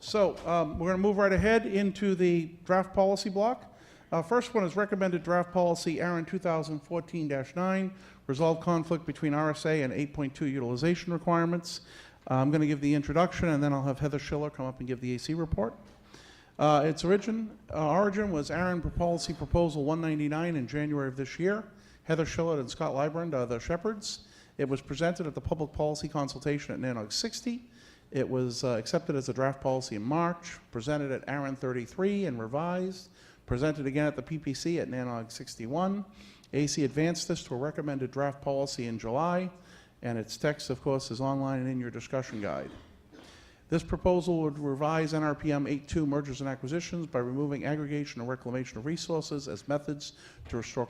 So we're going to move right ahead into the draft policy block. First one is recommended draft policy ARIN-2014-9, resolve conflict between RSA and 8.2 utilization requirements. I'm going to give the introduction, and then I'll have Heather Schiller come up and give the AC report. Its origin was ARIN Policy Proposal 199 in January of this year. Heather Schiller and Scott Librand are the shepherds. It was presented at the public policy consultation at NANOG 60. It was accepted as a draft policy in March, presented at ARIN 33 and revised, presented again at the PPC at NANOG 61. AC advanced this to a recommended draft policy in July, and its text, of course, is online and in your discussion guide. This proposal would revise NRPM 8.2 mergers and acquisitions by removing aggregation and reclamation of resources as methods to restore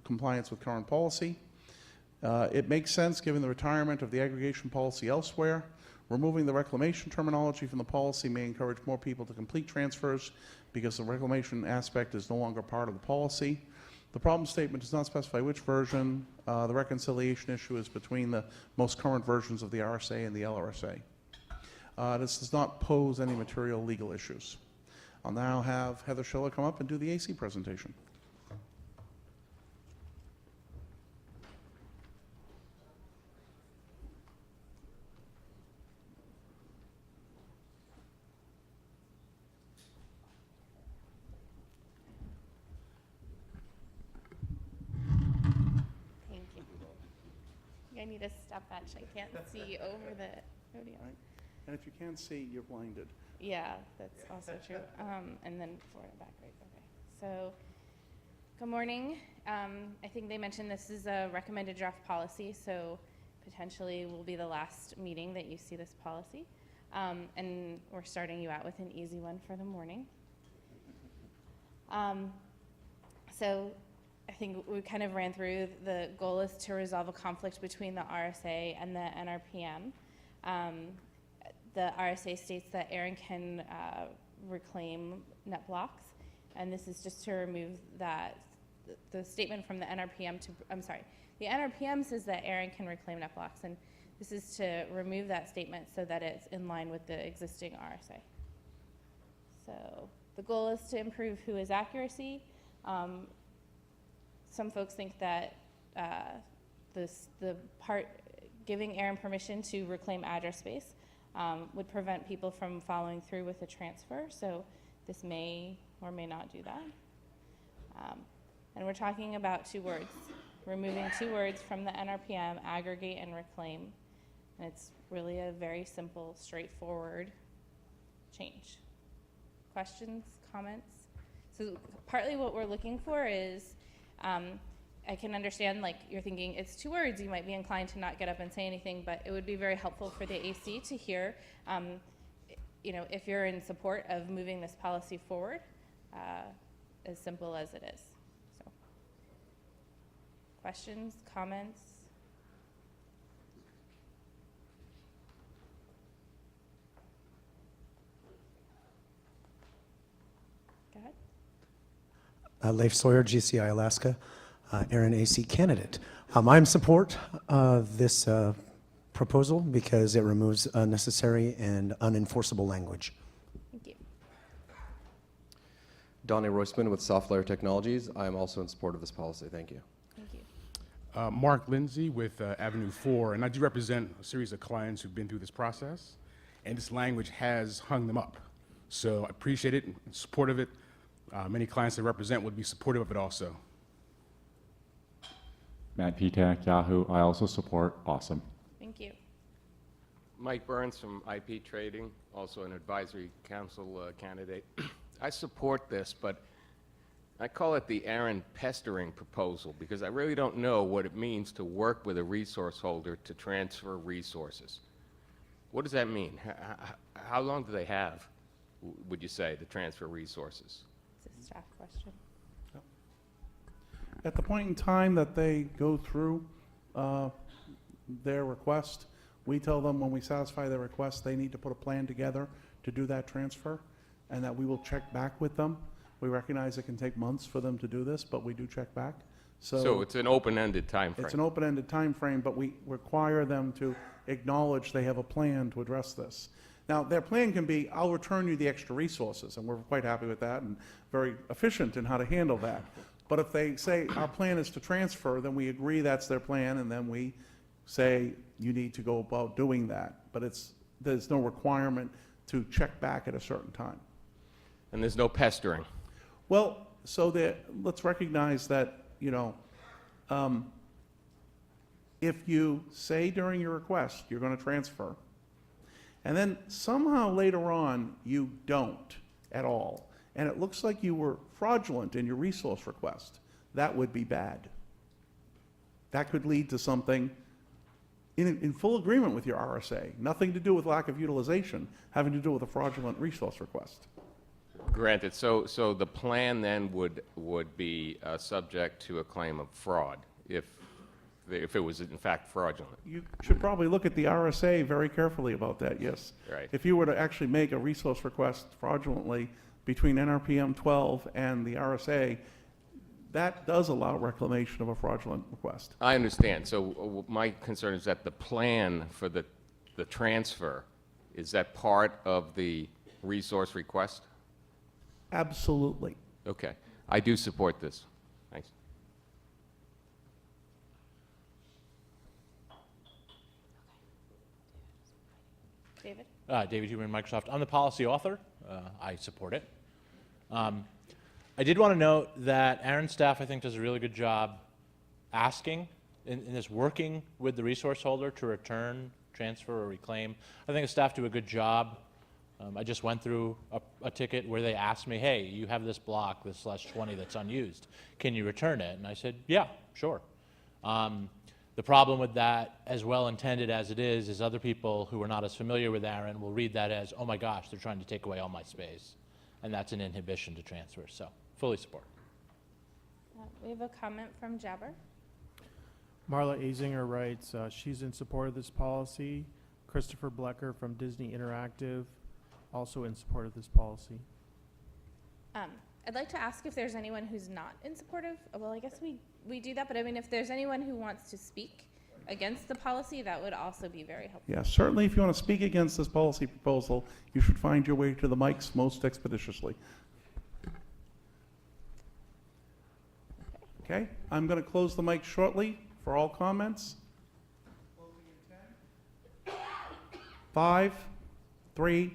compliance with current policy. It makes sense given the retirement of the aggregation policy elsewhere. Removing the reclamation terminology from the policy may encourage more people to complete transfers because the reclamation aspect is no longer part of the policy. The problem statement does not specify which version. The reconciliation issue is between the most current versions of the RSA and the LRSA. This does not pose any material legal issues. I'll now have Heather Schiller come up and do the AC presentation. I need a stopwatch. I can't see over the podium. Right. And if you can't see, you're blinded. Yeah, that's also true. And then forward and back, right? Okay. So, good morning. I think they mentioned this is a recommended draft policy, so potentially will be the last meeting that you see this policy. And we're starting you out with an easy one for the morning. So, I think we kind of ran through the goal is to resolve a conflict between the RSA and the NRPM. The RSA states that ARIN can reclaim net blocks, and this is just to remove that, the statement from the NRPM to, I'm sorry, the NRPM says that ARIN can reclaim net blocks, and this is to remove that statement so that it's in line with the existing RSA. So the goal is to improve WHOIS accuracy. Some folks think that the part giving ARIN permission to reclaim address space would prevent people from following through with a transfer, so this may or may not do that. And we're talking about two words, removing two words from the NRPM, aggregate and reclaim, and it's really a very simple, straightforward change. Questions, comments? So partly what we're looking for is I can understand, like, you're thinking it's two words, you might be inclined to not get up and say anything, but it would be very helpful for the AC to hear, you know, if you're in support of moving this policy forward, as simple as it is. So, questions, comments? Go ahead. Leif Sawyer, GCI Alaska, ARIN AC candidate. I'm in support of this proposal because it removes unnecessary and unenforceable language. Thank you. Donnie Roisman with Softlayer Technologies. I am also in support of this policy. Thank you. Thank you. Mark Lindsay with Avenue 4, and I do represent a series of clients who've been through this process, and this language has hung them up. So I appreciate it, in support of it. Many clients I represent would be supportive of it also. Matt Petak, Yahoo. I also support. Awesome. Thank you. Mike Burns from IP Trading, also an advisory council candidate. I support this, but I call it the ARIN pestering proposal because I really don't know what it means to work with a resource holder to transfer resources. What does that mean? How long do they have, would you say, to transfer resources? It's a staff question. At the point in time that they go through their request, we tell them when we satisfy their request, they need to put a plan together to do that transfer, and that we will check back with them. We recognize it can take months for them to do this, but we do check back. So it's an open-ended time frame. It's an open-ended time frame, but we require them to acknowledge they have a plan to address this. Now, their plan can be, I'll return you the extra resources, and we're quite happy with that and very efficient in how to handle that. But if they say, our plan is to transfer, then we agree that's their plan, and then we say, you need to go about doing that. But there's no requirement to check back at a certain time. And there's no pestering. Well, so let's recognize that, if you say during your request you're going to transfer, and then somehow later on you don't at all, and it looks like you were fraudulent in your resource request, that would be bad. That could lead to something in full agreement with your RSA, nothing to do with lack of utilization, having to do with a fraudulent resource request. Granted, so the plan then would be subject to a claim of fraud if it was in fact fraudulent. You should probably look at the RSA very carefully about that, yes. Right. If you were to actually make a resource request fraudulently between NRPM 12 and the RSA, that does allow reclamation of a fraudulent request. I understand. So my concern is that the plan for the transfer, is that part of the resource request? Absolutely. Okay. I do support this. Thanks. David? David Huberman, Microsoft. I'm the policy author. I support it. I did want to note that ARIN staff, I think, does a really good job asking in this working with the resource holder to return, transfer, or reclaim. I think the staff do a good job. I just went through a ticket where they asked me, hey, you have this block, this /20 that's unused. Can you return it? And I said, yeah, sure. The problem with that, as well intended as it is other people who are not as familiar with ARIN will read that as, oh my gosh, they're trying to take away all my space. And that's an inhibition to transfer. So, fully support. We have a comment from Jabber. Marla Azinger writes, she's in support of this policy. Christopher Blecker from Disney Interactive, also in support of this policy. I'd like to ask if there's anyone who's not in support of, well, I guess we do that, but I mean, if there's anyone who wants to speak against the policy, that would also be very helpful. Yeah, certainly if you want to speak against this policy proposal, you should find your way to the mics most expeditiously. Okay, I'm going to close the mic shortly for all comments. 5, 3,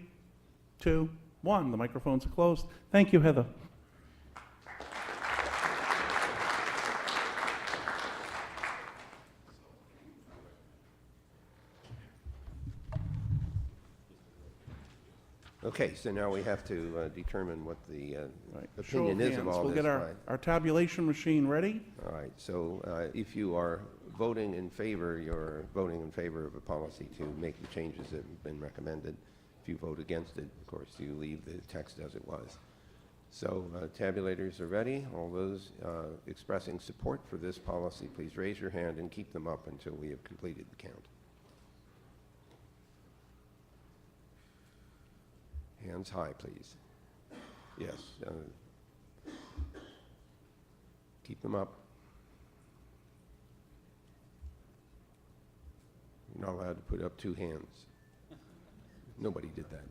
2, 1. The microphones are closed. Thank you, Heather. Okay, so now we have to determine what the Right. Show opinion of is of hands. all We'll this. get Right. our tabulation machine ready. All right, so if you are voting in favor, you're voting in favor of a policy to make the changes that have been recommended. If you vote against it, of course, you leave the text as it was. So tabulators are ready. All those expressing support for this policy, please raise your hand and keep them up until we have completed the count. Hands high, please. Yes. Keep them up. You're not allowed to put up 2 hands. Nobody did that.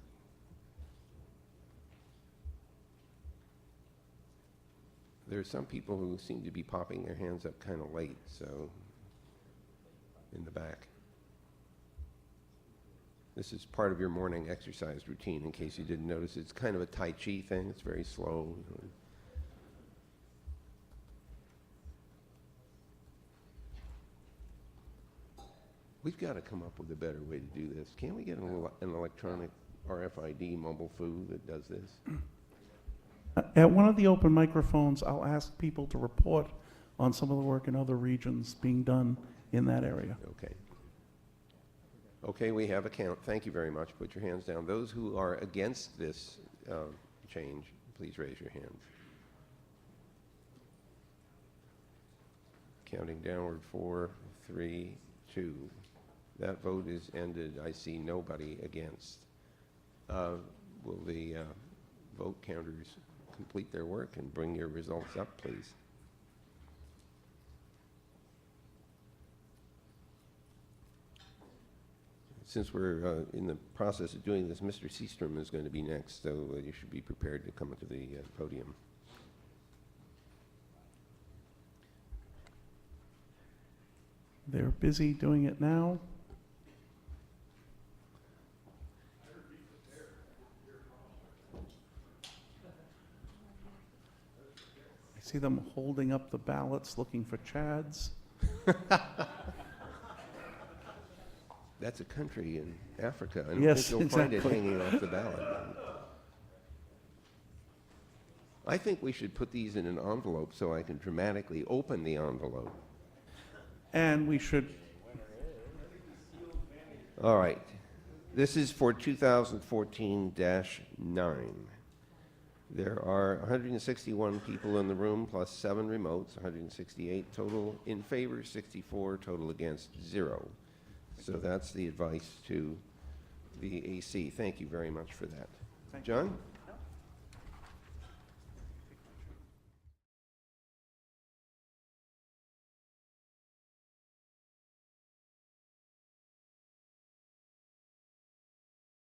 There are some people who seem to be popping their hands up kind of late, so in the back. This is part of your morning exercise routine, in case you didn't notice. It's kind of a Tai Chi thing. It's very slow. We've got to come up with a better way to do this. Can't we get an electronic RFID mobile food that does this? At one of the open microphones, I'll ask people to report on some of the work in other regions being done in that area. Okay. Okay, we have a count. Thank you very much. Put your hands down. Those who are against this change, please raise your hands. Counting downward, 4, 3, 2. That vote is ended. I see nobody against. Will the vote counters complete their work and bring your results up, please? since we're in the process of doing this, Mr. Seastrom is going to be next, so you should be prepared to come to the podium. They're busy doing it now. I see them holding up the ballots, looking for Chads. That's a country in Africa. I don't Yes, think you'll find it exactly. hanging off the ballot. I think we should put these in an envelope so I can dramatically open the envelope. And we should, All right. This is for 2014-9. There are 161 people in the room plus 7 remotes, 168 total in favor, 64 total against, 0. So that's the advice to the AC. Thank you very much for that. Thank you. John?